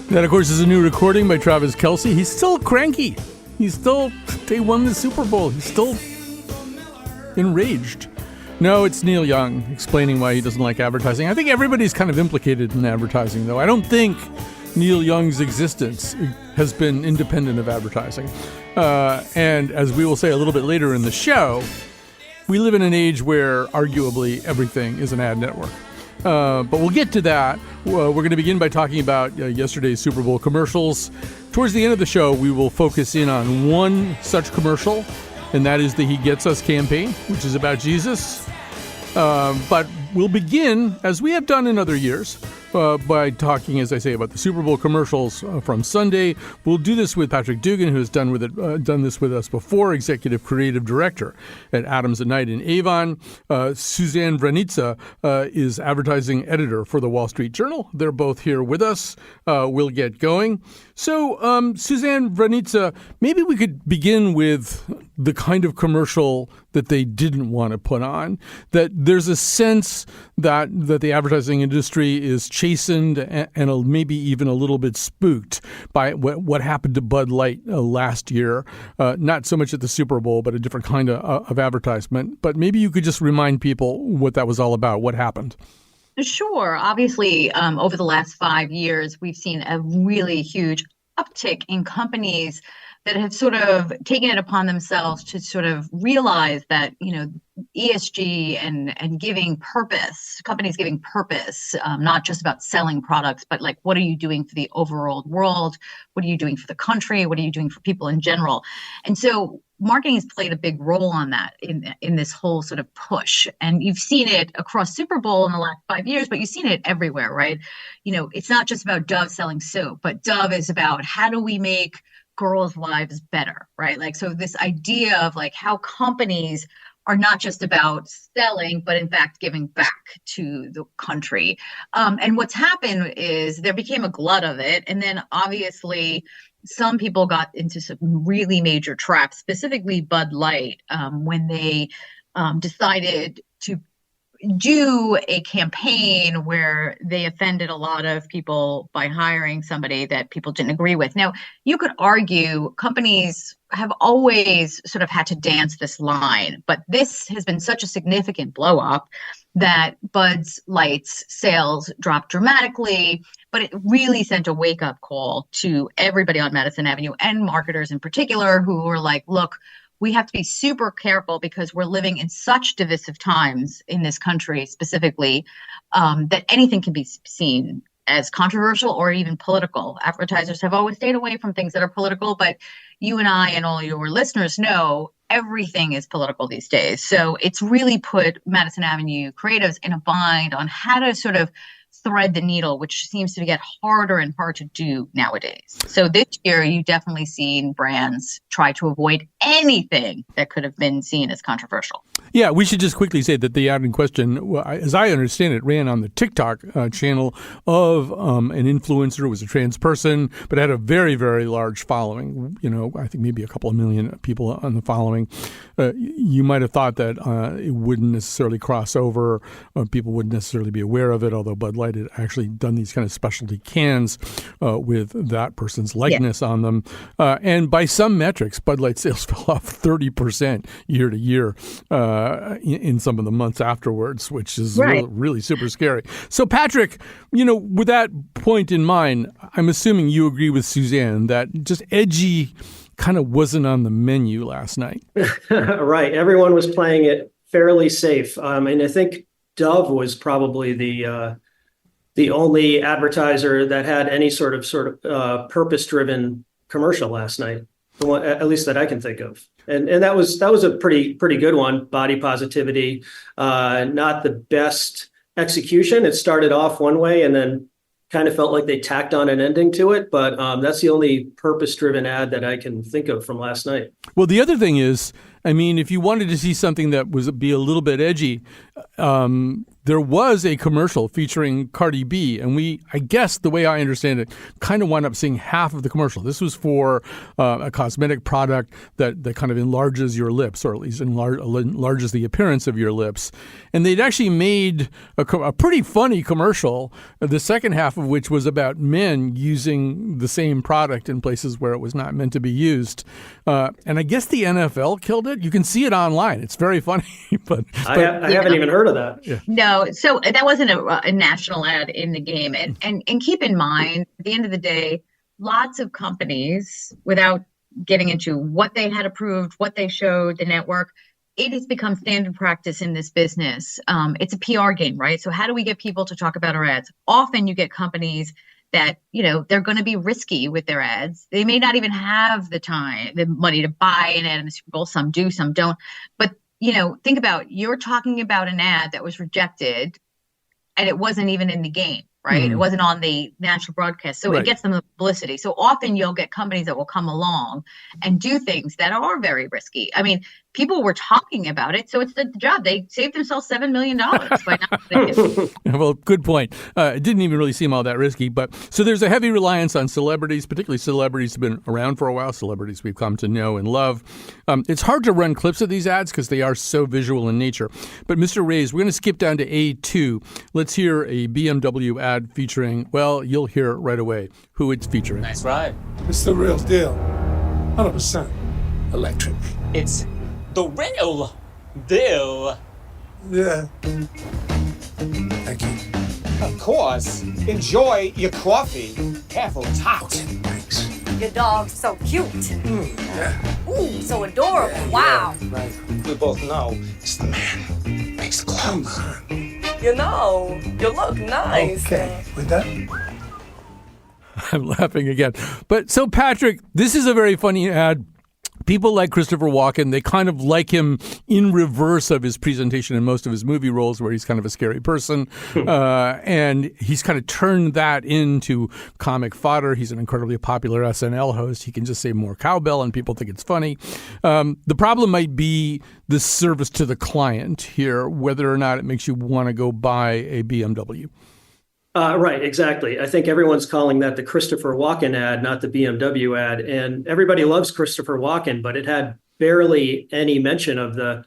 That, of course, is a new recording by Travis Kelce. He's still cranky. They won the Super Bowl. He's still enraged. No, it's Neil Young explaining why he doesn't like advertising. I think everybody's kind of implicated in advertising, though. I don't think Neil Young's existence has been independent of advertising. And as we will say a little bit later in the show, we live in an age where arguably everything is an ad network. But we'll get to that. We're going to begin by talking about yesterday's Super Bowl commercials. Towards the end of the show, we will focus in on one such commercial, and that is the He Gets Us campaign, which is about Jesus. But we'll begin, as we have done in other years, by talking, as I say, about the Super Bowl commercials from Sunday. We'll do this with Patrick Dugan, who has done this with us before, Executive Creative Director at Adams at Night in Avon. Suzanne Vranica is Advertising Editor for the Wall Street Journal. They're both here with us. We'll get going. So, Suzanne Vranica, maybe we could begin with the kind of commercial that they didn't want to put on, that there's a sense that the advertising industry is chastened and maybe even a little bit spooked by what happened to Bud Light last year. Not so much at the Super Bowl, but a different kind of advertisement. But maybe you could just remind people what that was all about, what happened. Sure. Obviously, over the last 5 years, we've seen a really huge uptick in companies that have sort of taken it upon themselves to sort of realize that, ESG and giving purpose, companies giving purpose, not just about selling products, but like, what are you doing for the overall world? What are you doing for the country? What are you doing for people in general? And so marketing has played a big role on that in this whole sort of push. And you've seen it across Super Bowl in the last 5 years, but you've seen it everywhere, right? It's not just about Dove selling soap, but Dove is about how do we make girls' lives better, right? Like, so this idea of like how companies are not just about selling, but in fact giving back to the country. And what's happened is there became a glut of it. And then obviously some people got into some really major traps, specifically Bud Light, when they decided to do a campaign where they offended a lot of people by hiring somebody that people didn't agree with. Now, you could argue companies have always sort of had to dance this line, but this has been such a significant blow up that Bud Light's sales dropped dramatically, but it really sent a wake up call to everybody on Madison Avenue and marketers in particular who were like, look, we have to be super careful because we're living in such divisive times in this country specifically, that anything can be seen as controversial or even political. Advertisers have always stayed away from things that are political, but you and I and all your listeners know everything is political these days. So it's really put Madison Avenue creatives in a bind on how to sort of thread the needle, which seems to get harder and harder to do nowadays. So this year, you definitely seen brands try to avoid anything that could have been seen as controversial. Yeah, we should just quickly say that the ad in question, as I understand it, ran on the TikTok channel of an influencer who was a trans person, but had a very, very large following. I think maybe a couple of million people on the following. You might have thought that it wouldn't necessarily cross over. People wouldn't necessarily be aware of it, although Bud Light had actually done these kind of specialty cans with that person's likeness on them. And by some metrics, Bud Light sales fell off 30% year to year in some of the months afterwards, which is really super scary. So, Patrick, with that point in mind, I'm assuming you agree with Suzanne that just edgy kind of wasn't on the menu last night. Right. Everyone was playing it fairly safe. And I think Dove was probably the only advertiser that had any sort of purpose-driven commercial last night, the one, at least that I can think of. And that was a pretty good one. Body positivity, not the best execution. It started off one way and then kind of felt like they tacked on an ending to it. But that's the only purpose-driven ad that I can think of from last night. Well, the other thing is, I mean, if you wanted to see something that be a little bit edgy, there was a commercial featuring Cardi B, and I guess the way I understand it, kind of wound up seeing half of the commercial. This was for a cosmetic product that kind of enlarges your lips, or at least enlarges the appearance of your lips. And they'd actually made a pretty funny commercial, the second half of which was about men using the same product in places where it was not meant to be used. And I guess the NFL killed it. You can see it online. It's very funny. but I haven't even heard of that. Yeah. No, so that wasn't a national ad in the game. And keep in mind, at the end of the day, lots of companies, without getting into what they had approved, what they showed, the network, it has become standard practice in this business. It's a PR game, right? So how do we get people to talk about our ads? Often you get companies that, they're going to be risky with their ads. They may not even have the money to buy an ad in the Super Bowl. Some do, some don't. But think about, you're talking about an ad that was rejected and it wasn't even in the game, right? Mm-hmm. It wasn't on the national broadcast. So It gets them the publicity. So often you'll get companies that will come along and do things that are very risky. I mean, people were talking about it. So it's the job. They saved themselves $7 million by not doing it. Well, good point. It didn't even really seem all that risky. But so there's a heavy reliance on celebrities, particularly celebrities who've been around for a while, celebrities we've come to know and love. It's hard to run clips of these ads because they are so visual in nature. But Mr. Reyes, we're going to skip down to A2. Let's hear a BMW ad featuring, well, you'll hear it right away who it's featuring. Nice ride. It's the real deal. 100% electric. It's the real deal. Yeah. Thank you. Of course. Enjoy your coffee. Careful, top. Thanks. Your dog's so cute. Yeah. Ooh, so adorable. Wow. Yeah, right. We both know it's the man. Makes the clothes. You look nice. Okay. With that? I'm laughing again. But so, Patrick, this is a very funny ad. People like Christopher Walken. They kind of like him in reverse of his presentation in most of his movie roles, where he's kind of a scary person. And he's kind of turned that into comic fodder. He's an incredibly popular SNL host. He can just say more cowbell and people think it's funny. The problem might be the service to the client here, whether or not it makes you want to go buy a BMW. Right, exactly. I think everyone's calling that the Christopher Walken ad, not the BMW ad. And everybody loves Christopher Walken, but it had barely any mention of the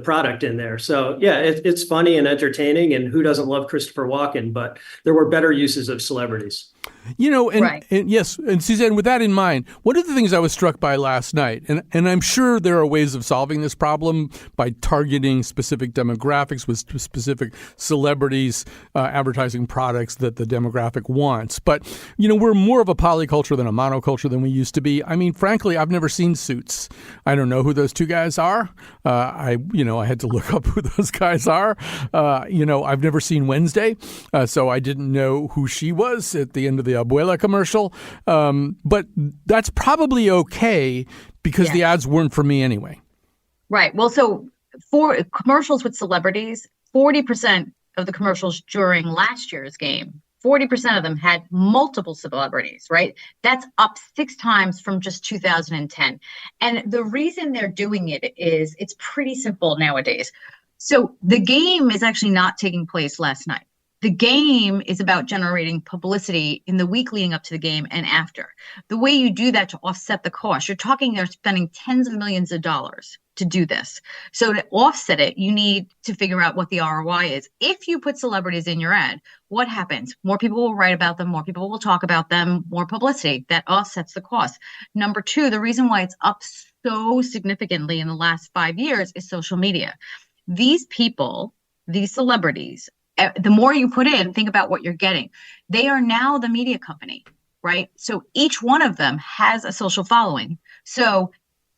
product in there. So yeah, it's funny and entertaining, and who doesn't love Christopher Walken? But there were better uses of celebrities. And yes, and Suzanne, with that in mind, one of the things I was struck by last night, and I'm sure there are ways of solving this problem by targeting specific demographics with specific celebrities, advertising products that the demographic wants. But, we're more of a polyculture than a monoculture than we used to be. I mean, frankly, I've never seen Suits. I don't know who those two guys are. I had to look up who those guys are. I've never seen Wednesday, so I didn't know who she was at the end of the Abuela commercial. But that's probably okay because the ads weren't for me anyway. Right. Well, so for commercials with celebrities, 40% of the commercials during last year's game, 40% of them had multiple celebrities, right? That's up 6 times from just 2010. And the reason they're doing it is it's pretty simple nowadays. So the game is actually not taking place last night. The game is about generating publicity in the week leading up to the game and after. The way you do that to offset the cost, they're spending tens of millions of dollars to do this. So to offset it, you need to figure out what the ROI is. If you put celebrities in your ad, what happens? More people will write about them, more people will talk about them, more publicity. That offsets the cost. Number 2, the reason why it's up so significantly in the last 5 years is social media. These people, these celebrities, the more you put in, think about what you're getting. They are now the media company, right? So each one of them has a social following. So,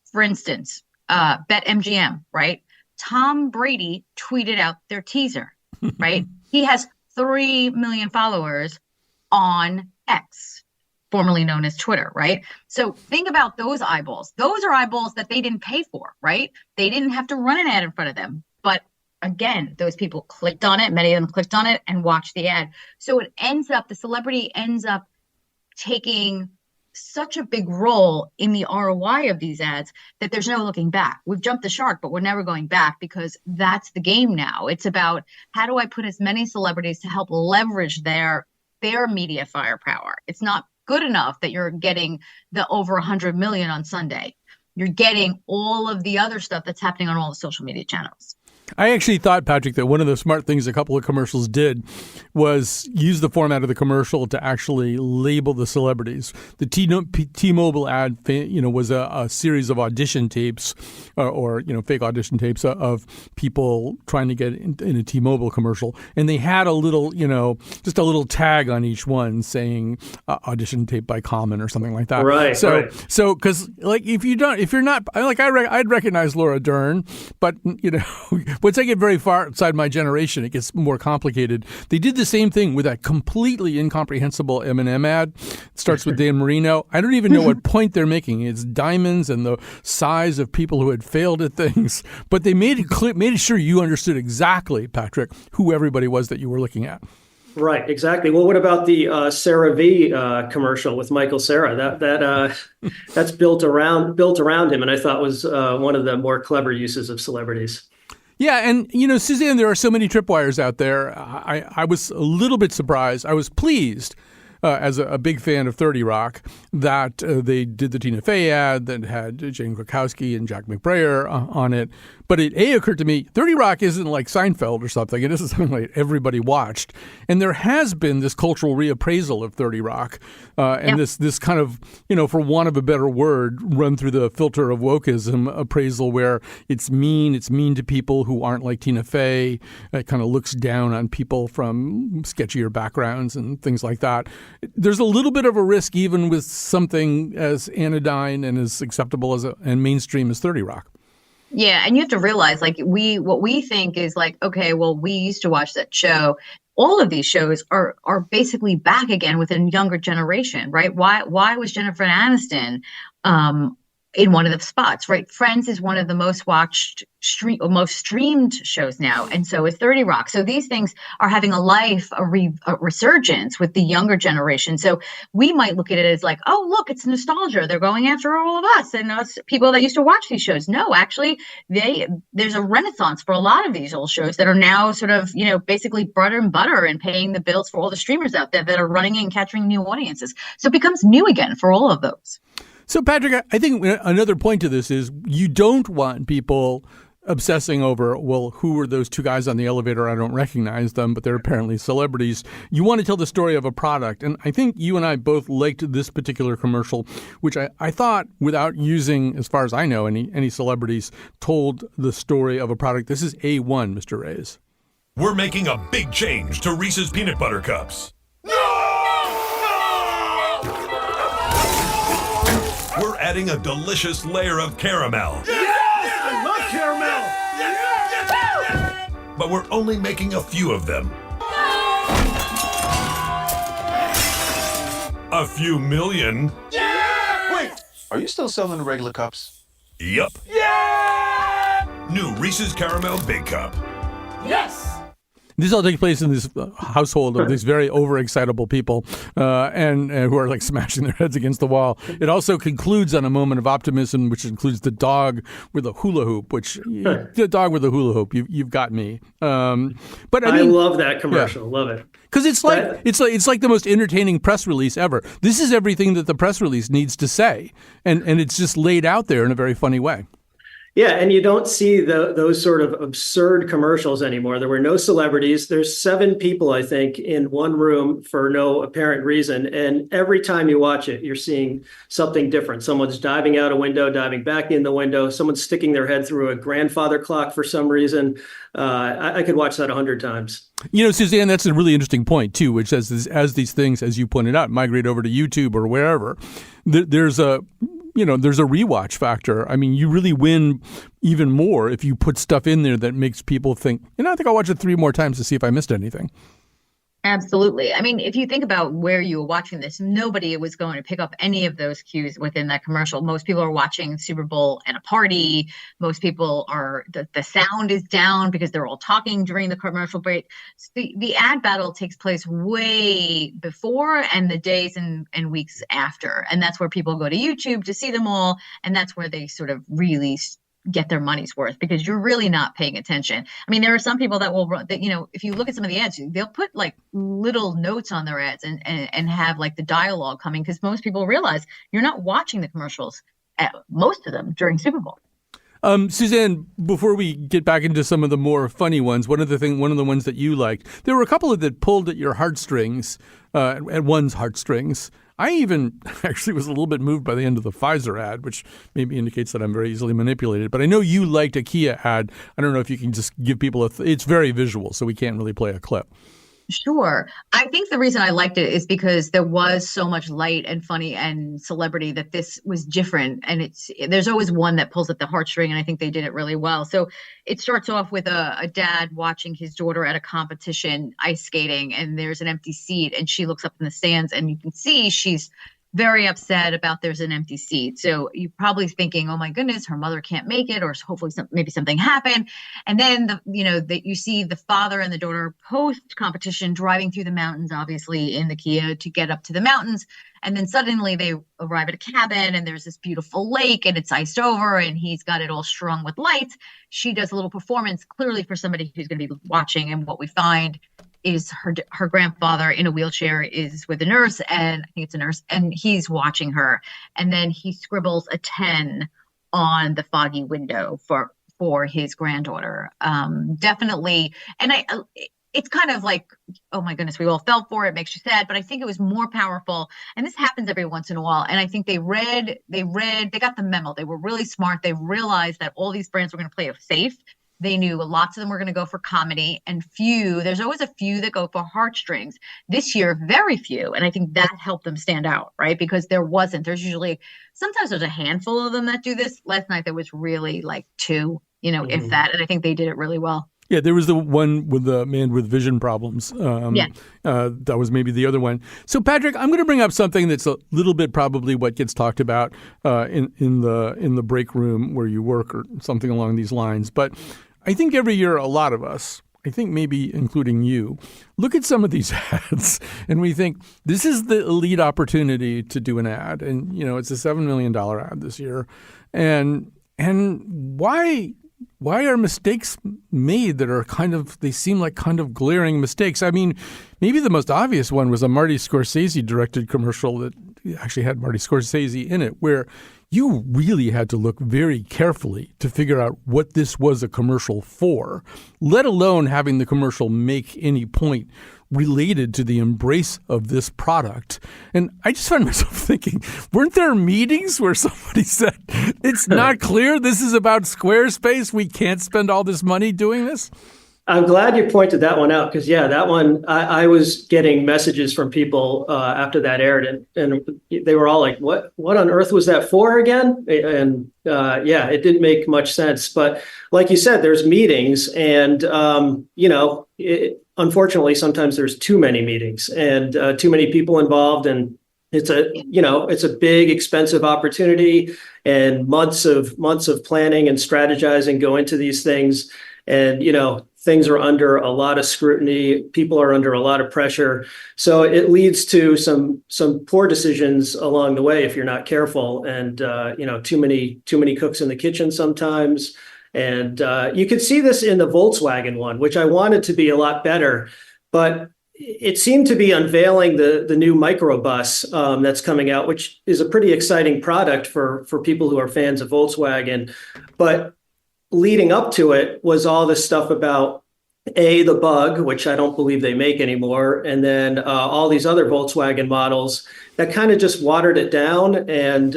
for instance, BetMGM, right? Tom Brady tweeted out their teaser, right? He has 3 million followers on X, formerly known as Twitter, right? So think about those eyeballs. Those are eyeballs that they didn't pay for, right? They didn't have to run an ad in front of them, but again, those people clicked on it. Many of them clicked on it and watched the ad. So the celebrity ends up taking such a big role in the ROI of these ads that there's no looking back. We've jumped the shark, but we're never going back because that's the game now. It's about how do I put as many celebrities to help leverage their media firepower. It's not good enough that you're getting the over 100 million on Sunday. You're getting all of the other stuff that's happening on all the social media channels. I actually thought, Patrick, that one of the smart things a couple of commercials did was use the format of the commercial to actually label the celebrities. The T-Mobile ad, was a series of audition tapes or fake audition tapes of people trying to get in a T-Mobile commercial. And they had a little, just a little tag on each one saying audition tape by Colin or something like that. Right. So because I'd recognize Laura Dern, but, once I get very far outside my generation, it gets more complicated. They did the same thing with that completely incomprehensible M&M ad. It starts with Dan Marino. I don't even know what point they're making. It's diamonds and the size of people who had failed at things. But they made it clear, made sure you understood exactly, Patrick, who everybody was that you were looking at. Right, exactly. Well, what about the CeraVe commercial with Michael Cera? That's built around him, and I thought was one of the more clever uses of celebrities. Yeah, and, Suzanne, there are so many tripwires out there. I was a little bit surprised. I was pleased, as a big fan of 30 Rock, that they did the Tina Fey ad that had Jane Krakowski and Jack McBrayer on it. But it occurred to me, 30 Rock isn't like Seinfeld or something. It isn't something like everybody watched. And there has been this cultural reappraisal of 30 Rock. And this kind of, for want of a better word, run through the filter of wokeism appraisal where it's mean to people who aren't like Tina Fey. It kind of looks down on people from sketchier backgrounds and things like that. There's a little bit of a risk even with something as anodyne and as acceptable and mainstream as 30 Rock. Yeah, and you have to realize, what we think is okay, well, we used to watch that show. All of these shows are basically back again with a younger generation, right? Why was Jennifer Aniston in one of the spots, right? Friends is one of the most watched, most streamed shows now, and so is 30 Rock. So these things are having a resurgence with the younger generation. So we might look at it as oh, look, it's nostalgia. They're going after all of us and us people that used to watch these shows. No, actually, there's a renaissance for a lot of these old shows that are now sort of, basically bread and butter and paying the bills for all the streamers out there that are running and catching new audiences. So it becomes new again for all of those. So, Patrick, I think another point to this is you don't want people obsessing over, well, who were those two guys on the elevator? I don't recognize them, but they're apparently celebrities. You want to tell the story of a product. And I think you and I both liked this particular commercial, which I thought, without using, as far as I know, any celebrities, told the story of a product. This is A1, Mr. Reyes. We're making a big change to Reese's Peanut Butter Cups. We're adding a delicious layer of caramel. Yes! I love caramel! But we're only making a few of them. A few million. Wait, are you still selling the regular cups? Yup. New Reese's Caramel Big Cup. Yes! This all takes place in this household of these very overexcitable people and who are smashing their heads against the wall. It also concludes on a moment of optimism, which includes the dog with a hula hoop, the dog with a hula hoop, you've got me. But I love that commercial. Yeah. Love it. Because it's like the most entertaining press release ever. This is everything that the press release needs to say. And it's just laid out there in a very funny way. Yeah, and you don't see those sort of absurd commercials anymore. There were no celebrities. There's 7 people, I think, in one room for no apparent reason. And every time you watch it, you're seeing something different. Someone's diving out a window, diving back in the window. Someone's sticking their head through a grandfather clock for some reason. I could watch that 100 times. Suzanne, that's a really interesting point, too, which as these things, as you pointed out, migrate over to YouTube or wherever, there's a rewatch factor. I mean, you really win even more if you put stuff in there that makes people think, I think I'll watch it 3 more times to see if I missed anything. Absolutely. I mean, if you think about where you were watching this, nobody was going to pick up any of those cues within that commercial. Most people are watching Super Bowl at a party. Most people are, the sound is down because they're all talking during the commercial break. So the ad battle takes place way before and the days and weeks after. And that's where people go to YouTube to see them all. And that's where they sort of really get their money's worth because you're really not paying attention. I mean, there are some people that will run that, if you look at some of the ads, they'll put like little notes on their ads and have like the dialogue coming because most people realize you're not watching the commercials, most of them during Super Bowl. Suzanne, before we get back into some of the more funny ones, one of the ones that you liked, there were a couple of that pulled at your heartstrings, at one's heartstrings. I even actually was a little bit moved by the end of the Pfizer ad, which maybe indicates that I'm very easily manipulated. But I know you liked a Kia ad. I don't know if you can just give people it's very visual, so we can't really play a clip. Sure. I think the reason I liked it is because there was so much light and funny and celebrity that this was different. And there's always one that pulls at the heartstring, and I think they did it really well. So it starts off with a dad watching his daughter at a competition ice skating, and there's an empty seat, and she looks up in the stands, and you can see she's very upset about there's an empty seat. So you're probably thinking, oh my goodness, her mother can't make it, or hopefully maybe something happened. And then that you see the father and the daughter post competition driving through the mountains, obviously in the Kia to get up to the mountains. And then suddenly they arrive at a cabin and there's this beautiful lake and it's iced over and he's got it all strung with lights. She does a little performance clearly for somebody who's going to be watching. And what we find is her grandfather in a wheelchair is with a nurse, and I think it's a nurse, and he's watching her. And then he scribbles a 10 on the foggy window for his granddaughter. Definitely. And it's kind of like, oh my goodness, we all fell for it. Makes you sad. But I think it was more powerful. And this happens every once in a while. And I think they got the memo. They were really smart. They realized that all these brands were going to play it safe. They knew lots of them were going to go for comedy, and there's always a few that go for heartstrings. This year, very few. And I think that helped them stand out, right? Because sometimes there's a handful of them that do this. Last night, there was really like two, if that. And I think they did it really well. Yeah, there was the one with the man with vision problems. That was maybe the other one. So, Patrick, I'm going to bring up something that's a little bit probably what gets talked about in the break room where you work or something along these lines. But I think every year a lot of us, I think maybe including you, look at some of these ads and we think this is the elite opportunity to do an ad. And, it's a $7 million ad this year. And why are mistakes made that they seem like kind of glaring mistakes? I mean, maybe the most obvious one was a Marty Scorsese directed commercial that actually had Marty Scorsese in it, where you really had to look very carefully to figure out what this was a commercial for, let alone having the commercial make any point related to the embrace of this product. And I just found myself thinking, weren't there meetings where somebody said, it's not clear this is about Squarespace, we can't spend all this money doing this? I'm glad you pointed that one out because, that one, I was getting messages from people after that aired and they were all like, what on earth was that for again? And it didn't make much sense. But like you said, there's meetings and, unfortunately, sometimes there's too many meetings and too many people involved. And it's a big, expensive opportunity and months of planning and strategizing go into these things. And, things are under a lot of scrutiny. People are under a lot of pressure. So it leads to some poor decisions along the way if you're not careful. And, too many cooks in the kitchen sometimes. And you could see this in the Volkswagen one, which I wanted to be a lot better. But it seemed to be unveiling the new microbus that's coming out, which is a pretty exciting product for people who are fans of Volkswagen. But leading up to it was all this stuff about the Bug, which I don't believe they make anymore, and then all these other Volkswagen models that kind of just watered it down and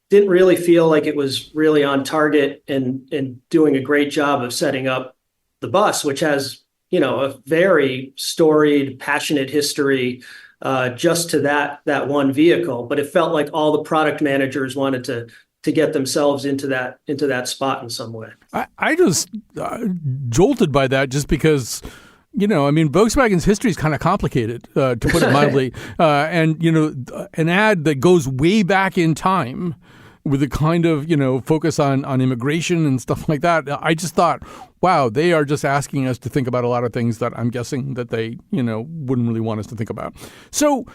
didn't really feel like it was really on target and doing a great job of setting up the bus, which has, a very storied, passionate history just to that one vehicle. But it felt like all the product managers wanted to get themselves into that spot in some way. I just jolted by that just because Volkswagen's history is kind of complicated, to put it mildly. And, an ad that goes way back in time with a kind of, focus on immigration and stuff like that. I just thought, wow, they are just asking us to think about a lot of things that I'm guessing that they, wouldn't really want us to think about. So,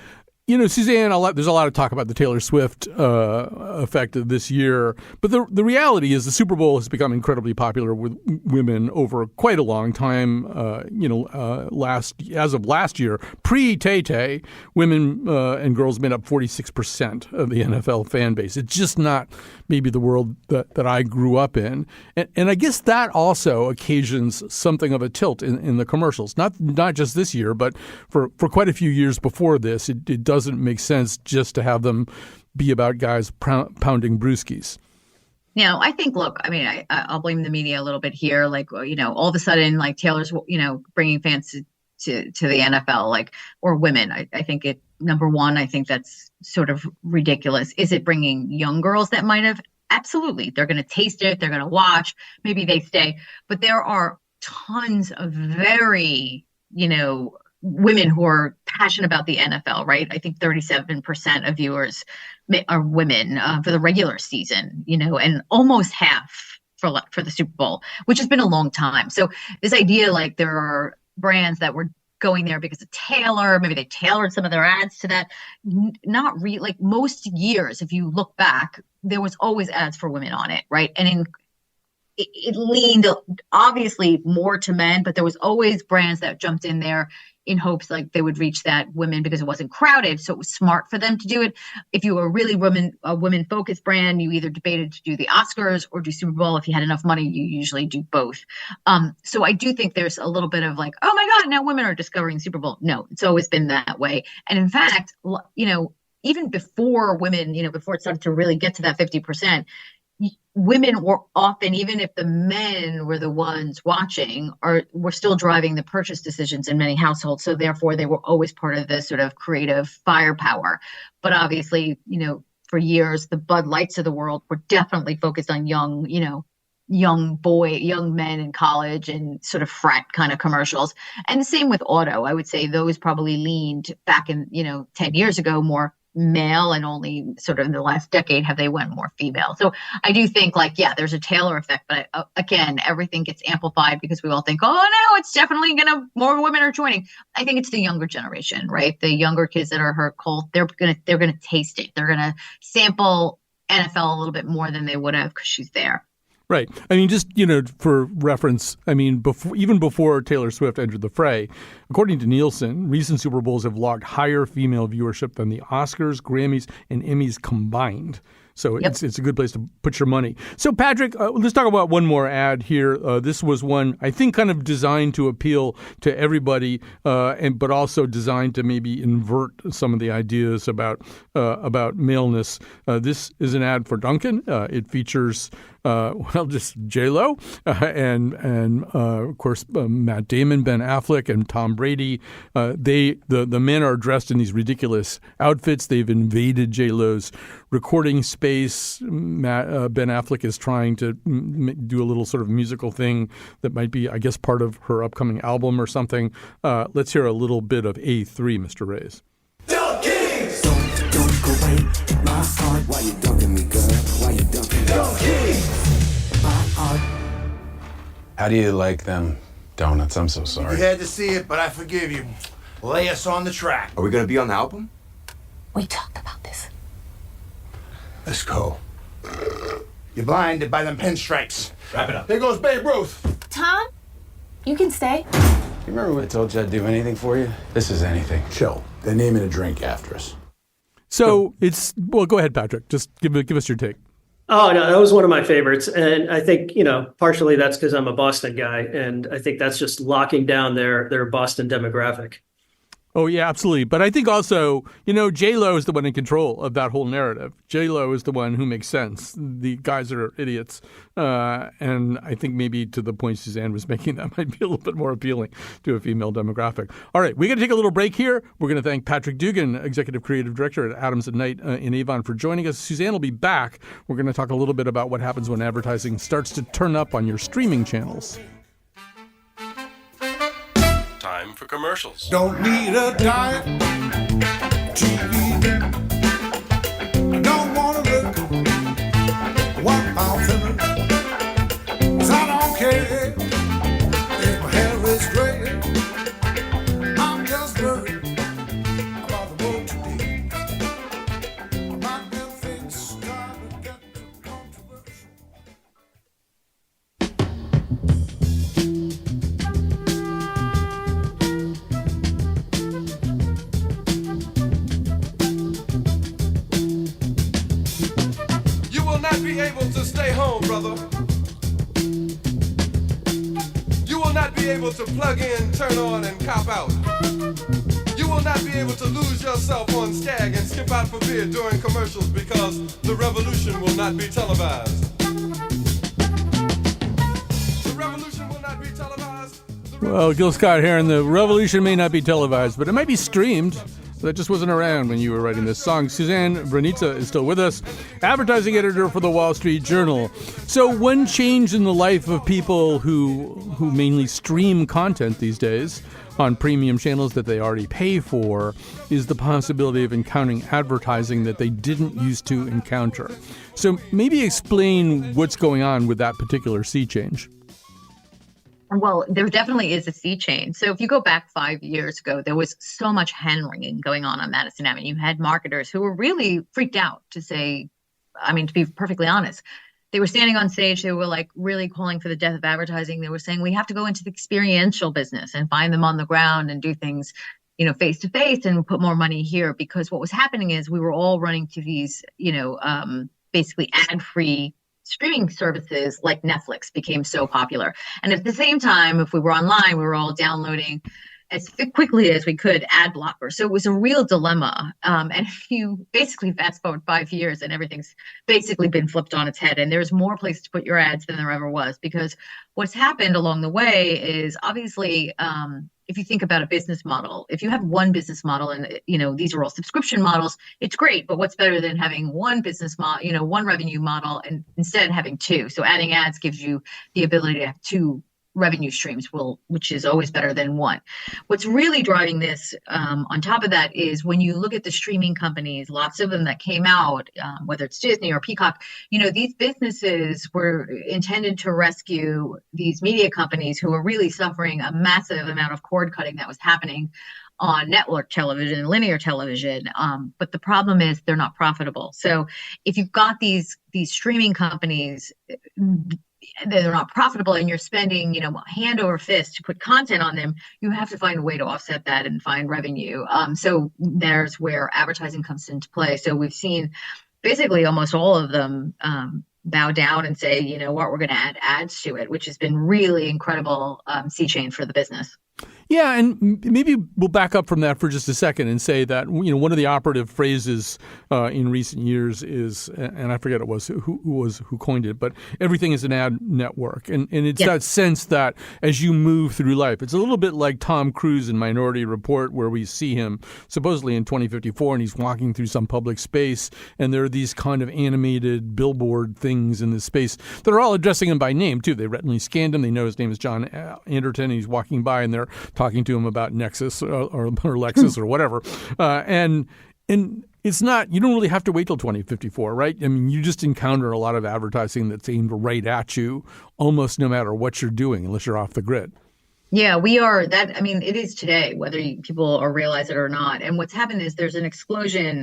Suzanne, there's a lot of talk about the Taylor Swift effect of this year, but the reality is the Super Bowl has become incredibly popular with women over quite a long time. As of last year, pre-Tay-Tay, women and girls made up 46% of the NFL fan base. It's just not maybe the world that I grew up in, and I guess that also occasions something of a tilt in the commercials. Not just this year, but for quite a few years before this, it doesn't make sense just to have them be about guys pounding brewskis. I think, look, I'll blame the media a little bit here. All of a sudden, Taylor's, bringing fans to the NFL, or women. I think number one, I think that's sort of ridiculous. Is it bringing young girls that might have? Absolutely. They're going to taste it. They're going to watch. Maybe they stay. But there are tons of very, women who are passionate about the NFL, right? I think 37% of viewers are women for the regular season, and almost half for the Super Bowl, which has been a long time. So this idea, there are brands that were going there because of Taylor, maybe they tailored some of their ads to that. Not really, most years, if you look back, there was always ads for women on it, right? And it leaned obviously more to men, but there was always brands that jumped in there in hopes they would reach that women because it wasn't crowded. So it was smart for them to do it. If you were a really women focused brand, you either debated to do the Oscars or do Super Bowl. If you had enough money, you usually do both. So I do think there's a little bit of oh my God, now women are discovering Super Bowl. No, it's always been that way. And in fact, even before women, before it started to really get to that 50%, women were often, even if the men were the ones watching, were still driving the purchase decisions in many households. So therefore, they were always part of this sort of creative firepower. But obviously, for years, the Bud Lights of the world were definitely focused on young men in college and sort of frat kind of commercials. And the same with auto. I would say those probably leaned back in, 10 years ago, more male, and only sort of in the last decade have they went more female. So I do think there's a Taylor effect, but again, everything gets amplified because we all think, oh no, it's definitely more women are joining. I think it's the younger generation, right? The younger kids that are her cult, they're gonna taste it. They're gonna sample NFL a little bit more than they would have because she's there. Right. Just, for reference, even before Taylor Swift entered the fray, according to Nielsen, recent Super Bowls have logged higher female viewership than the Oscars, Grammys, and Emmys combined. So it's a good place to put your money. So, Patrick, let's talk about one more ad here. This was one, I think, kind of designed to appeal to everybody, but also designed to maybe invert some of the ideas about maleness. This is an ad for Duncan. It features just J-Lo and of course Matt Damon, Ben Affleck, and Tom Brady. The men are dressed in these ridiculous outfits. They've invaded J-Lo's recording space. Ben Affleck is trying to do a little sort of musical thing that might be, I guess, part of her upcoming album or something. Let's hear a little bit of A3, Mr. Reyes. Don't go away, my heart. Why you dunking me, girl? Why you dunking me? My heart. How do you like them donuts? I'm so sorry. You had to see it, but I forgive you. Lay us on the track. Are we gonna be on the album? We talked about this. Let's go. You're blinded by them pinstripes. Wrap it up. Here goes Babe Ruth. Tom, you can stay. You remember when I told you I'd do anything for you? This is anything. Chill. They're naming a drink after us. So go ahead, Patrick. Just give us your take. Oh, no, that was one of my favorites. And I think, partially that's because I'm a Boston guy. And I think that's just locking down their Boston demographic. Oh, yeah, absolutely. But I think also, J-Lo is the one in control of that whole narrative. J-Lo is the one who makes sense. The guys are idiots. And I think maybe to the point Suzanne was making, that might be a little bit more appealing to a female demographic. All right, we're going to take a little break here. We're going to thank Patrick Dugan, Executive Creative Director at Adams & Knight in Avon, for joining us. Suzanne will be back. We're going to talk a little bit about what happens when advertising starts to turn up on your streaming channels. time for commercials. Don't need a diet, TV. I don't wanna look what I'm feeling. 'Cause I don't care if my hair is gray. I'm just worried about the road today. About them things starting to get too controversial. You will not be able to stay home, brother. You will not be able to plug in, turn on, and cop out. You will not be able to lose yourself on Skag and skip out for beer during commercials because the revolution will not be televised. The revolution will not be televised. Well, Gil Scott here, and the revolution may not be televised, but it might be streamed. That just wasn't around when you were writing this song. Suzanne Vranica is still with us, advertising editor for the Wall Street Journal. So one change in the life of people who mainly stream content these days on premium channels that they already pay for is the possibility of encountering advertising that they didn't used to encounter. So maybe explain what's going on with that particular sea change. Well, there definitely is a sea change. So if you go back 5 years ago, there was so much hand-wringing going on Madison Avenue. You had marketers who were really freaked out to say, I mean, to be perfectly honest, they were standing on stage. They were like really calling for the death of advertising. They were saying we have to go into the experiential business and find them on the ground and do things, you know, face to face and put more money here, because what was happening is we were all running to these, basically ad-free streaming services like Netflix became so popular. And at the same time, if we were online, we were all downloading as quickly as we could ad blockers. So it was a real dilemma. And if you basically fast forward 5 years and everything's basically been flipped on its head, and there's more places to put your ads than there ever was, because what's happened along the way is obviously, if you think about a business model, if you have one business model and, these are all subscription models, it's great. But what's better than having one business model, one revenue model, and instead having two? So adding ads gives you the ability to have two revenue streams, which is always better than one. What's really driving this on top of that is when you look at the streaming companies, lots of them that came out, whether it's Disney or Peacock, these businesses were intended to rescue these media companies who were really suffering a massive amount of cord cutting that was happening on network television and linear television. But the problem is they're not profitable. So if you've got these streaming companies, they're not profitable and you're spending, hand over fist to put content on them, you have to find a way to offset that and find revenue. So there's where advertising comes into play. So we've seen basically almost all of them bow down and say, we're going to add ads to it, which has been really incredible sea change for the business. Yeah, and maybe we'll back up from that for just a second and say that one of the operative phrases in recent years is, and I forget who coined it, but everything is an ad network, and it's that sense that as you move through life, it's a little bit like Tom Cruise in Minority Report, where we see him supposedly in 2054, and he's walking through some public space, and there are these kind of animated billboard things in this space that are all addressing him by name too. They retinally scanned him. They know his name is John Anderton, and he's walking by, and they're talking to him about Nexus or Lexus or whatever. And it's not, you don't really have to wait till 2054, right? I mean, you just encounter a lot of advertising that's aimed right at you almost no matter what you're doing, unless you're off the grid. Yeah, we are that. I mean, it is today, whether people realize it or not. And what's happened is there's an explosion.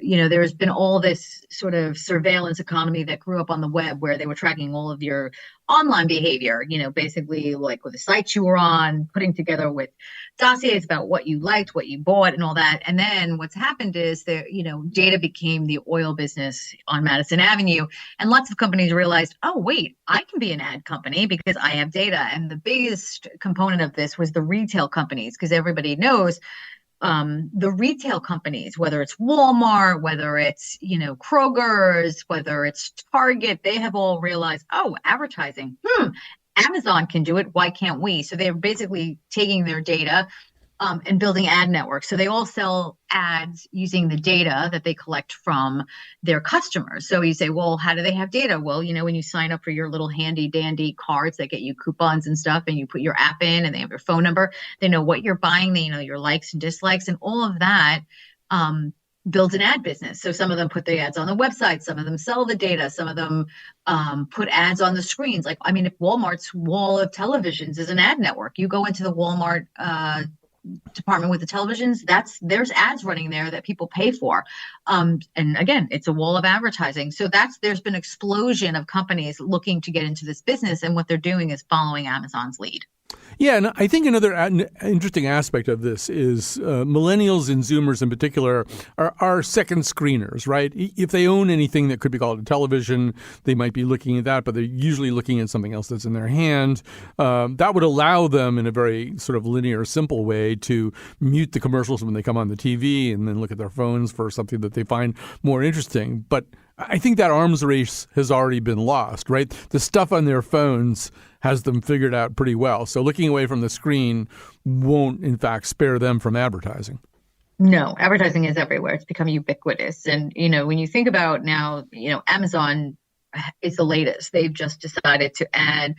There's been all this sort of surveillance economy that grew up on the web where they were tracking all of your online behavior, basically like with the sites you were on, putting together with dossiers about what you liked, what you bought and all that. And then what's happened is that, data became the oil business on Madison Avenue. And lots of companies realized, oh, wait, I can be an ad company because I have data. And the biggest component of this was the retail companies, because everybody knows the retail companies, whether it's Walmart, whether it's, Kroger's, whether it's Target, they have all realized, oh, advertising, Amazon can do it. Why can't we? So they're basically taking their data, and building ad networks. So they all sell ads using the data that they collect from their customers. So you say, well, how do they have data? Well, when you sign up for your little handy dandy cards that get you coupons and stuff, and you put your app in and they have your phone number, they know what you're buying, they know your likes and dislikes, and all of that builds an ad business. So some of them put the ads on the website, some of them sell the data, some of them put ads on the screens. Like, if Walmart's wall of televisions is an ad network, you go into the Walmart department with the televisions, there's ads running there that people pay for. And again, it's a wall of advertising. So there's been an explosion of companies looking to get into this business, and what they're doing is following Amazon's lead. Yeah, and I think another interesting aspect of this is millennials and Zoomers in particular are second screeners, right? If they own anything that could be called a television, they might be looking at that, but they're usually looking at something else that's in their hand. That would allow them in a very sort of linear, simple way to mute the commercials when they come on the TV and then look at their phones for something that they find more interesting. But I think that arms race has already been lost, right? The stuff on their phones has them figured out pretty well. So looking away from the screen won't, in fact, spare them from advertising. No, advertising is everywhere. It's become ubiquitous. And, when you think about now, Amazon is the latest. They've just decided to add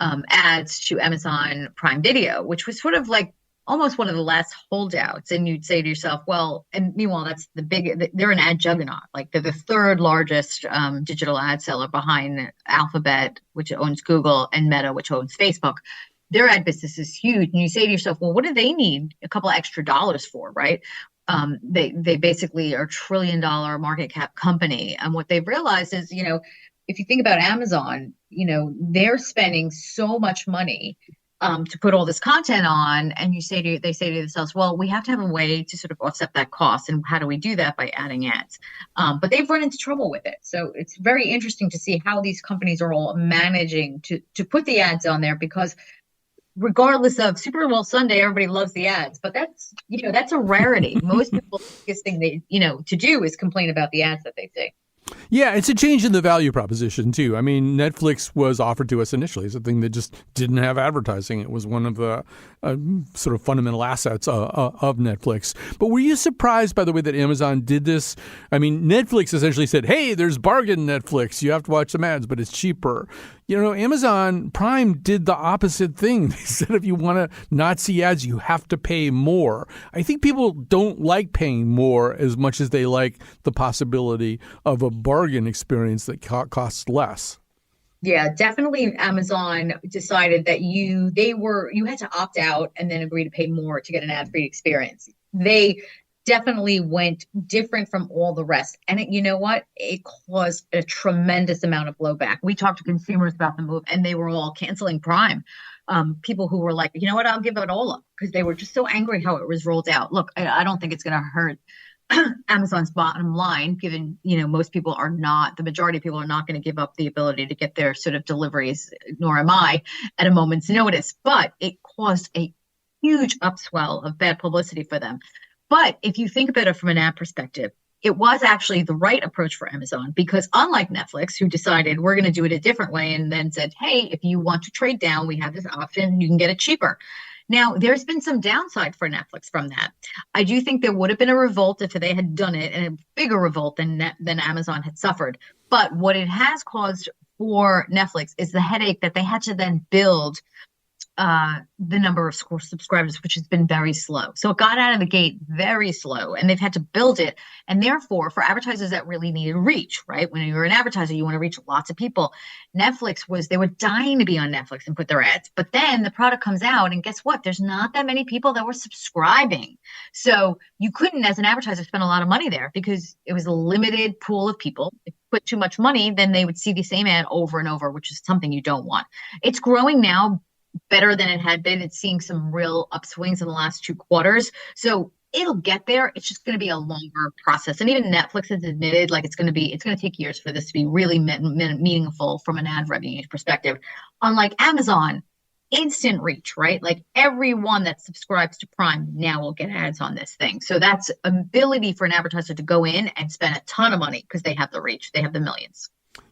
ads to Amazon Prime Video, which was sort of like almost one of the last holdouts. And you'd say to yourself, well, and meanwhile, they're an ad juggernaut. Like, they're the third largest digital ad seller behind Alphabet, which owns Google, and Meta, which owns Facebook. Their ad business is huge. And you say to yourself, well, what do they need a couple of extra dollars for, right? They basically are $1 trillion market cap company. And what they've realized is, if you think about Amazon, they're spending so much money to put all this content on, and they say to themselves, well, we have to have a way to sort of offset that cost. And how do we do that? By adding ads. But they've run into trouble with it. So it's very interesting to see how these companies are all managing to put the ads on there, because regardless of Super Bowl Sunday, everybody loves the ads, but that's a rarity. Most people, the biggest thing to do is complain about the ads that they see. Yeah, it's a change in the value proposition, too. I mean, Netflix was offered to us initially as a thing that just didn't have advertising. It was one of the sort of fundamental assets of Netflix. But were you surprised by the way that Amazon did this? I mean, Netflix essentially said, hey, there's bargain Netflix. You have to watch some ads, but it's cheaper. Amazon Prime did the opposite thing. They said if you want to not see ads, you have to pay more. I think people don't like paying more as much as they like the possibility of a bargain experience that costs less. Yeah, definitely. Amazon decided that you had to opt out and then agree to pay more to get an ad-free experience. They definitely went different from all the rest. And you know what? It caused a tremendous amount of blowback. We talked to consumers about the move, and they were all canceling Prime. People who were like, you know what, I'll give it all up, because they were just so angry how it was rolled out. Look, I don't think it's going to hurt Amazon's bottom line, given, most people are not, the majority of people are not going to give up the ability to get their sort of deliveries, nor am I, at a moment's notice. But it caused a huge upswell of bad publicity for them. But if you think about it from an ad perspective, it was actually the right approach for Amazon, because unlike Netflix, who decided we're going to do it a different way and then said, hey, if you want to trade down, we have this option, you can get it cheaper. Now, there's been some downside for Netflix from that. I do think there would have been a revolt if they had done it, and a bigger revolt than Amazon had suffered. But what it has caused for Netflix is the headache that they had to then build the number of subscribers, which has been very slow. So it got out of the gate very slow, and they've had to build it. And therefore, for advertisers that really needed reach, right? When you're an advertiser, you want to reach lots of people. They were dying to be on Netflix and put their ads. But then the product comes out, and guess what? There's not that many people that were subscribing. So you couldn't, as an advertiser, spend a lot of money there, because it was a limited pool of people. If you put too much money, then they would see the same ad over and over, which is something you don't want. It's growing now better than it had been. It's seeing some real upswings in the last 2 quarters. So it'll get there. It's just going to be a longer process. And even Netflix has admitted, like, it's going to take years for this to be really meaningful from an ad revenue perspective. Unlike Amazon, instant reach, right? Like, everyone that subscribes to Prime now will get ads on this thing. So that's ability for an advertiser to go in and spend a ton of money, because they have the reach. They have the millions.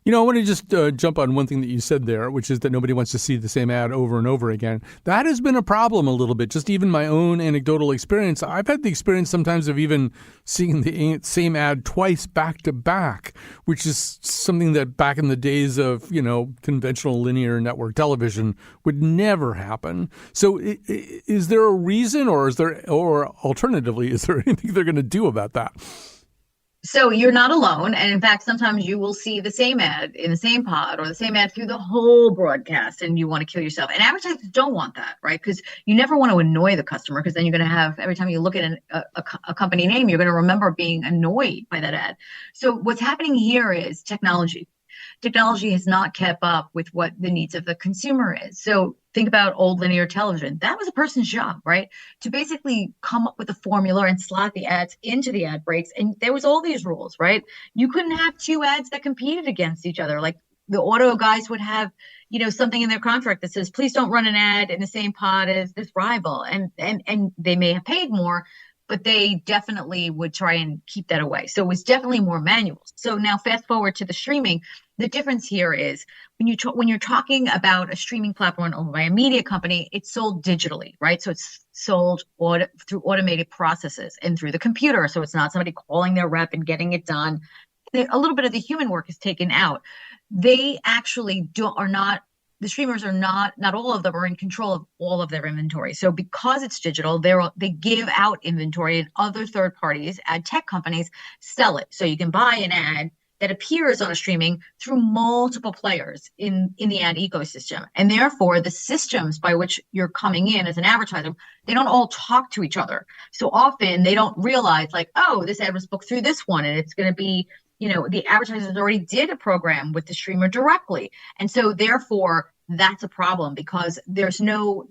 I want to just jump on one thing that you said there, which is that nobody wants to see the same ad over and over again. That has been a problem a little bit. Just even my own anecdotal experience. I've had the experience sometimes of even seeing the same ad twice back to back, which is something that back in the days of, conventional linear network television would never happen. So is there a reason or alternatively, is there anything they're going to do about that? So you're not alone. And in fact, sometimes you will see the same ad in the same pod or the same ad through the whole broadcast and you want to kill yourself. And advertisers don't want that, right? Because you never want to annoy the customer because then you're going to have, every time you look at a company name, you're going to remember being annoyed by that ad. So what's happening here is technology. Technology has not kept up with what the needs of the consumer is. So think about old linear television. That was a person's job, right? To basically come up with a formula and slot the ads into the ad breaks. And there was all these rules, right? You couldn't have two ads that competed against each other. Like the auto guys would have, something in their contract that says, please don't run an ad in the same pod as this rival. And they may have paid more, but they definitely would try and keep that away. So it was definitely more manual. So now fast forward to the streaming. The difference here is when you're talking about a streaming platform owned by a media company, it's sold digitally, right? So it's sold through automated processes and through the computer. So it's not somebody calling their rep and getting it done. A little bit of the human work is taken out. They actually the streamers are not all of them are in control of all of their inventory. So because it's digital, they give out inventory and other third parties, ad tech companies, sell it. So you can buy an ad that appears on a streaming through multiple players in the ad ecosystem. And therefore, the systems by which you're coming in as an advertiser, they don't all talk to each other. So often they don't realize this ad was booked through this one and it's going to be, the advertisers already did a program with the streamer directly. And so therefore, that's a problem because there's no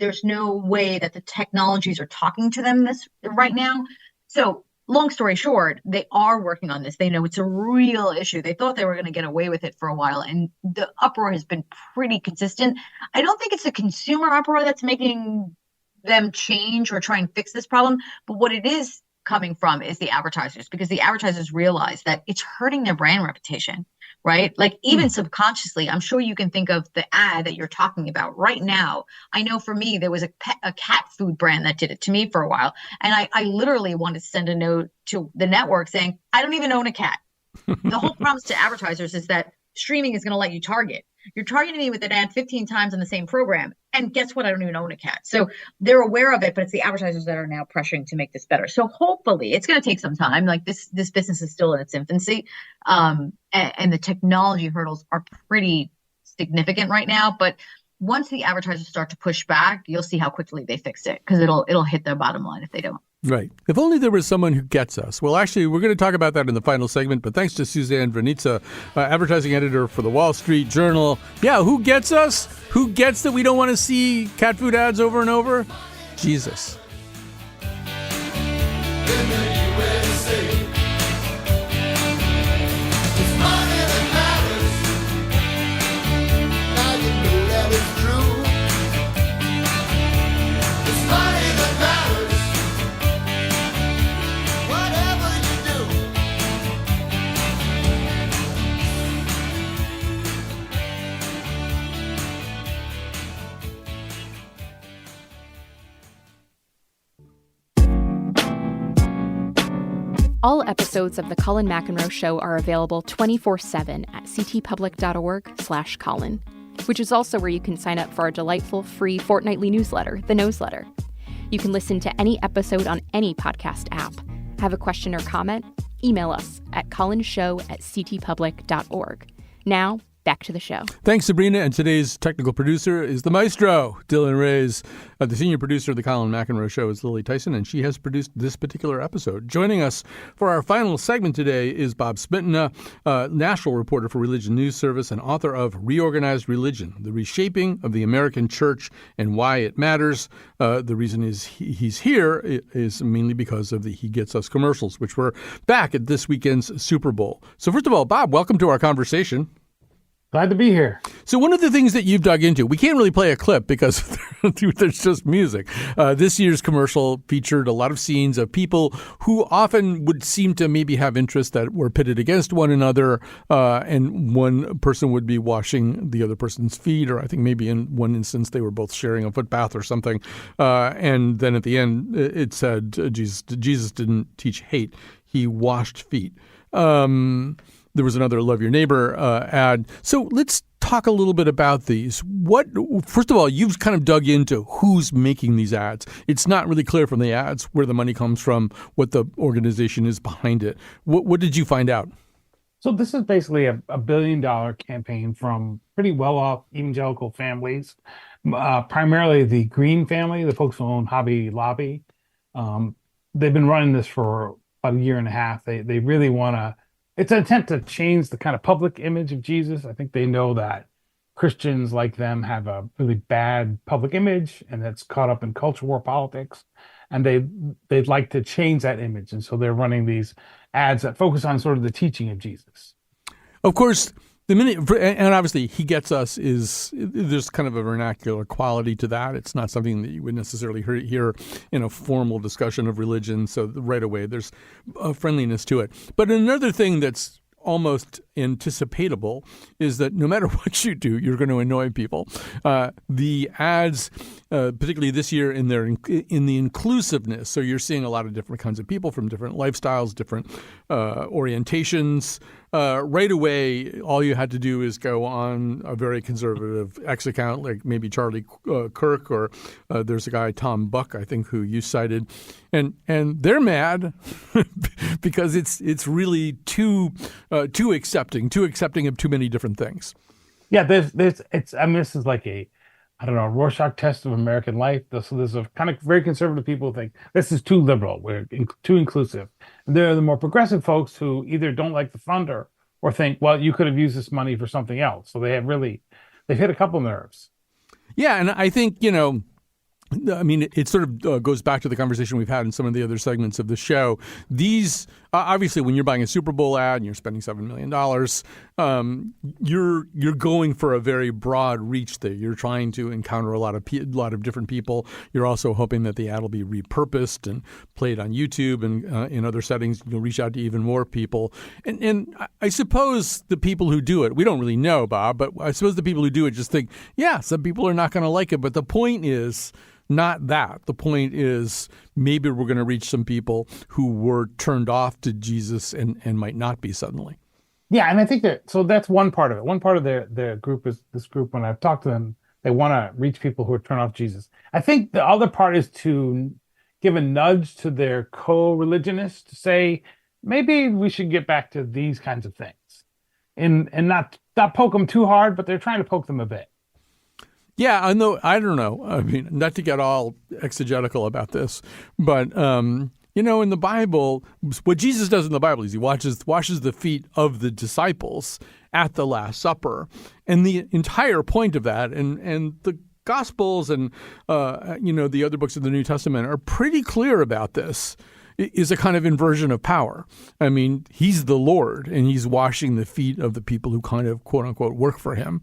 way that the technologies are talking to them right now. So long story short, they are working on this. They know it's a real issue. They thought they were going to get away with it for a while, and the uproar has been pretty consistent. I don't think it's the consumer uproar that's making them change or try and fix this problem, but what it is coming from is the advertisers, because the advertisers realize that it's hurting their brand reputation, right? Like even subconsciously, I'm sure you can think of the ad that you're talking about right now. I know for me, there was a cat food brand that did it to me for a while. And I literally wanted to send a note to the network saying, I don't even own a cat. The whole promise to advertisers is that streaming is going to let you target. You're targeting me with an ad 15 times on the same program. And guess what? I don't even own a cat. So they're aware of it, but it's the advertisers that are now pressuring to make this better. So hopefully it's going to take some time. Like this business is still in its infancy. And the technology hurdles are pretty significant right now. But once the advertisers start to push back, you'll see how quickly they fix it because it'll hit their bottom line if they don't. Right. If only there was someone who gets us. Well, actually, we're going to talk about that in the final segment, but thanks to Suzanne Vranica, advertising editor for the Wall Street Journal. Yeah, who gets us? Who gets that we don't want to see cat food ads over and over? Jesus. All episodes of The Colin McEnroe Show are available 24/7 at ctpublic.org/Colin, which is also where you can sign up for our delightful free fortnightly newsletter, The Noseletter. You can listen to any episode on any podcast app. Have a question or comment? Email us at colinshow@ctpublic.org. Now, back to the show. Thanks, Sabrina. And today's technical producer is the maestro, Dylan Reyes. The senior producer of the Colin McEnroe Show is Lily Tyson, and she has produced this particular episode. Joining us for our final segment today is Bob Smietana, national reporter for Religion News Service and author of Reorganized Religion, The Reshaping of the American Church and Why It Matters. The reason he's here is mainly because of the He Gets Us commercials, which were back at this weekend's Super Bowl. So first of all, Bob, welcome to our conversation. Glad to be here. So one of the things that you've dug into, we can't really play a clip because There's just music. This year's commercial featured a lot of scenes of people who often would seem to maybe have interests that were pitted against one another, and one person would be washing the other person's feet, or I think maybe in one instance they were both sharing a footbath or something. And then at the end it said Jesus didn't teach hate. He washed feet. There was another Love Your Neighbor ad. So let's talk a little bit about these. First of all, you've kind of dug into who's making these ads. It's not really clear from the ads where the money comes from, what the organization is behind it. What did you find out? So this is basically a $1 billion campaign from pretty well-off evangelical families, primarily the Green family, the folks who own Hobby Lobby. They've been running this for about a year and a half. They really want to. It's an attempt to change the kind of public image of Jesus. I think they know that Christians like them have a really bad public image, and that's caught up in culture war politics. And they'd like to change that image. And so they're running these ads that focus on sort of the teaching of Jesus. Of course, the minute, and obviously he gets us, there's kind of a vernacular quality to that. It's not something that you would necessarily hear in a formal discussion of religion. So right away, there's a friendliness to it. But another thing that's almost anticipatable is that no matter what you do, you're going to annoy people. The ads, particularly this year, in the inclusiveness. So you're seeing a lot of different kinds of people from different lifestyles, different orientations. Right away, all you had to do is go on a very conservative X account, like maybe Charlie Kirk, or there's a guy, Tom Buck, I think, who you cited, and they're mad because it's really too accepting of too many different things. Yeah, this is like a Rorschach test of American life. So there's a kind of very conservative people who think this is too liberal, we're too inclusive. And there are the more progressive folks who either don't like the funder or think, well, you could have used this money for something else. So they've hit a couple nerves. Yeah, and I think, it sort of goes back to the conversation we've had in some of the other segments of the show. These, obviously, when you're buying a Super Bowl ad and you're spending $7 million, you're going for a very broad reach there. You're trying to encounter a lot of different people. You're also hoping that the ad will be repurposed and played on YouTube and in other settings. You'll reach out to even more people. And I suppose the people who do it, we don't really know, Bob, but I suppose the people who do it just think, yeah, some people are not going to like it. But the point is not that. The point is maybe we're going to reach some people who were turned off to Jesus and might not be suddenly. Yeah, and I think so that's one part of it. One part of their group is this group, when I've talked to them, they want to reach people who are turned off Jesus. I think the other part is to give a nudge to their co-religionists to say, maybe we should get back to these kinds of things. And not poke them too hard, but they're trying to poke them a bit. Yeah, I don't know. I mean, not to get all exegetical about this, but in the Bible, what Jesus does in the Bible is he washes the feet of the disciples at the Last Supper, and the entire point of that, and the Gospels and the other books of the New Testament are pretty clear about this. Is a kind of inversion of power. I mean, he's the Lord, and he's washing the feet of the people who kind of, quote unquote, work for him.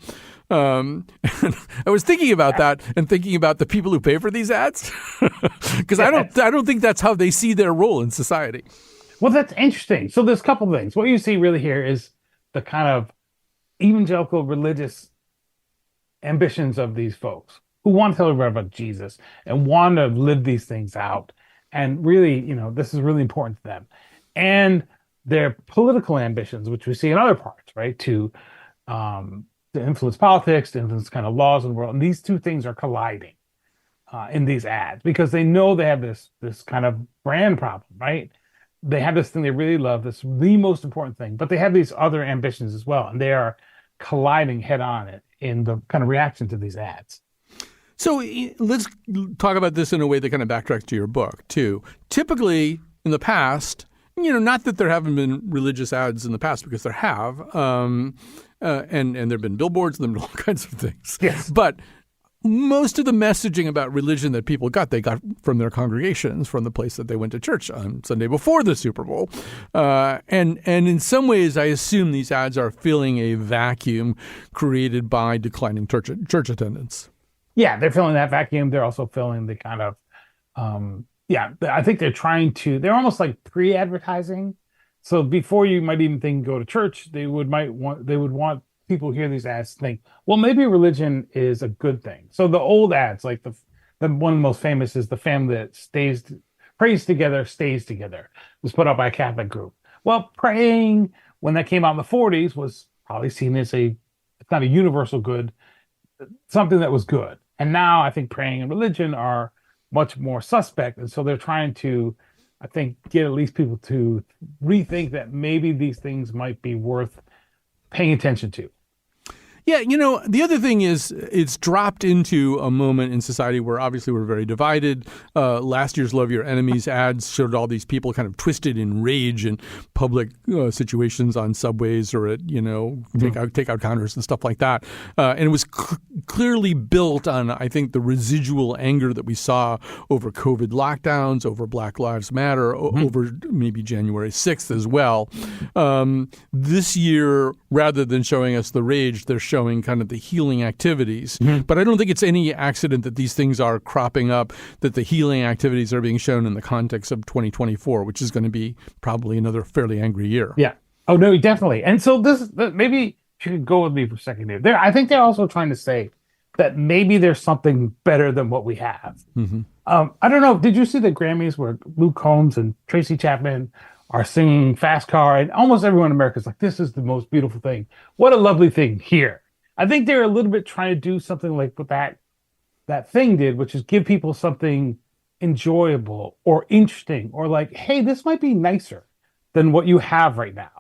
And I was thinking about that and thinking about the people who pay for these ads, because I don't think that's how they see their role in society. Well, that's interesting. So there's a couple of things. What you see really here is the kind of evangelical religious ambitions of these folks who want to tell everybody about Jesus and want to live these things out. And really, this is really important to them. And their political ambitions, which we see in other parts, right? To influence politics, to influence kind of laws in the world. And these two things are colliding in these ads because they know they have this kind of brand problem, right? They have this thing they really love, this the most important thing, but they have these other ambitions as well. And they are colliding head on in the kind of reaction to these ads. So let's talk about this in a way that kind of backtracks to your book, too. Typically, in the past, not that there haven't been religious ads in the past, because there have, and there have been billboards and there have been all kinds of things. Yes. But most of the messaging about religion that people got, they got from their congregations, from the place that they went to church on Sunday before the Super Bowl. And in some ways, I assume these ads are filling a vacuum created by declining church attendance. Yeah, they're filling that vacuum. They're also filling the kind of, I think they're almost like pre-advertising. So before you might even think go to church, they would want people who hear these ads to think, well, maybe religion is a good thing. So the old ads, like the one of the most famous is the family that prays together, stays together. It was put out by a Catholic group. Well, praying when that came out in the 40s was probably seen as it's not a universal good, something that was good. And now I think praying and religion are much more suspect. And so they're trying to, I think, get at least people to rethink that maybe these things might be worth paying attention to. Yeah, the other thing is it's dropped into a moment in society where obviously we're very divided. Last year's Love Your Enemies ads showed all these people kind of twisted in rage in public situations on subways or at, takeout counters and stuff like that. And it was clearly built on, I think, the residual anger that we saw over COVID lockdowns, over Black Lives Matter, over maybe January 6th as well. This year, rather than showing us the rage, they're showing kind of the healing activities. But I don't think it's any accident that these things are cropping up, that the healing activities are being shown in the context of 2024, which is going to be probably another fairly angry year. Yeah. Oh, no, definitely. And so maybe you could go with me for a second here. I think they're also trying to say that maybe there's something better than what we have. I don't know. Did you see the Grammys where Luke Combs and Tracy Chapman are singing Fast Car, and almost everyone in America is like, this is the most beautiful thing. What a lovely thing here. I think they're a little bit trying to do something like what that thing did, which is give people something enjoyable or interesting, or like, hey, this might be nicer than what you have right now.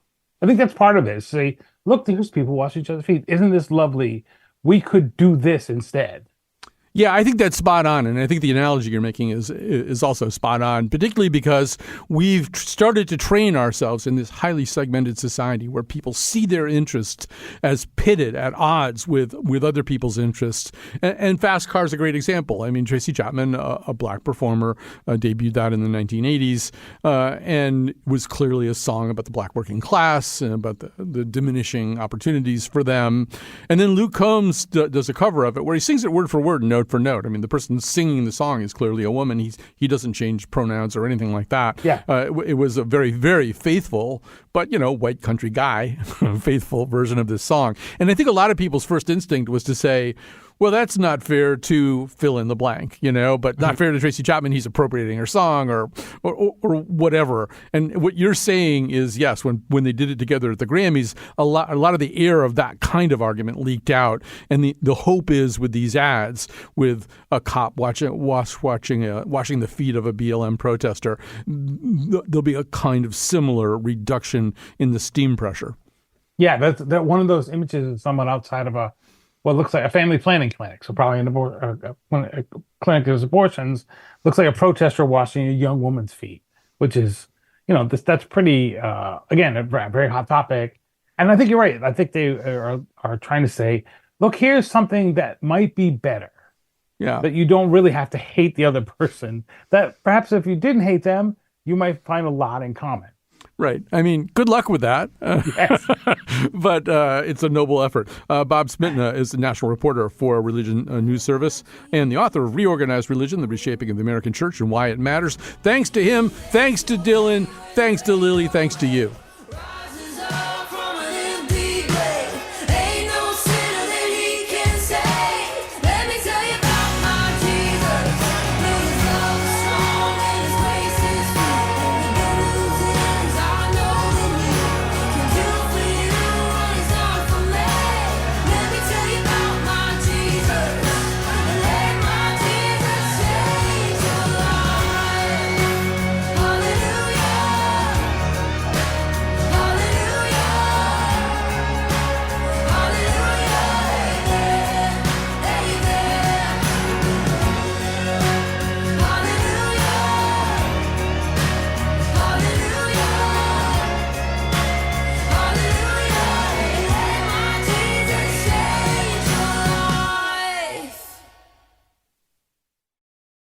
I think that's part of it. Say, look, there's people washing each other's feet. Isn't this lovely? We could do this instead. Yeah, I think that's spot on. And I think the analogy you're making is also spot on, particularly because we've started to train ourselves in this highly segmented society where people see their interests as pitted at odds with other people's interests. And Fast Car is a great example. I mean, Tracy Chapman, a black performer, debuted that in the 1980s and was clearly a song about the black working class and about the diminishing opportunities for them. And then Luke Combs does a cover of it where he sings it word for word, note for note. I mean, the person singing the song is clearly a woman. He doesn't change pronouns or anything like that. Yeah. It was a very, very faithful, but, white country guy, faithful version of this song. And I think a lot of people's first instinct was to say, well, that's not fair to fill in the blank, but not fair to Tracy Chapman. He's appropriating her song or whatever. And what you're saying is, yes, when they did it together at the Grammys, a lot of the air of that kind of argument leaked out. And the hope is with these ads, with a cop washing the feet of a BLM protester, there'll be a kind of similar reduction in the steam pressure. Yeah, that's one of those images of someone outside of what looks like a family planning clinic. So probably a clinic that does abortions, looks like a protester washing a young woman's feet, which is, that's pretty, again, a very hot topic. And I think you're right. I think they are trying to say, look, here's something that might be better. Yeah. That you don't really have to hate the other person. That perhaps if you didn't hate them, you might find a lot in common. Right. I mean, good luck with that. Yes. But it's a noble effort. Bob Smietana is the national reporter for Religion News Service and the author of Reorganized Religion, The Reshaping of the American Church and Why It Matters. Thanks to him. Thanks to Dylan. Thanks to Lily. Thanks to you.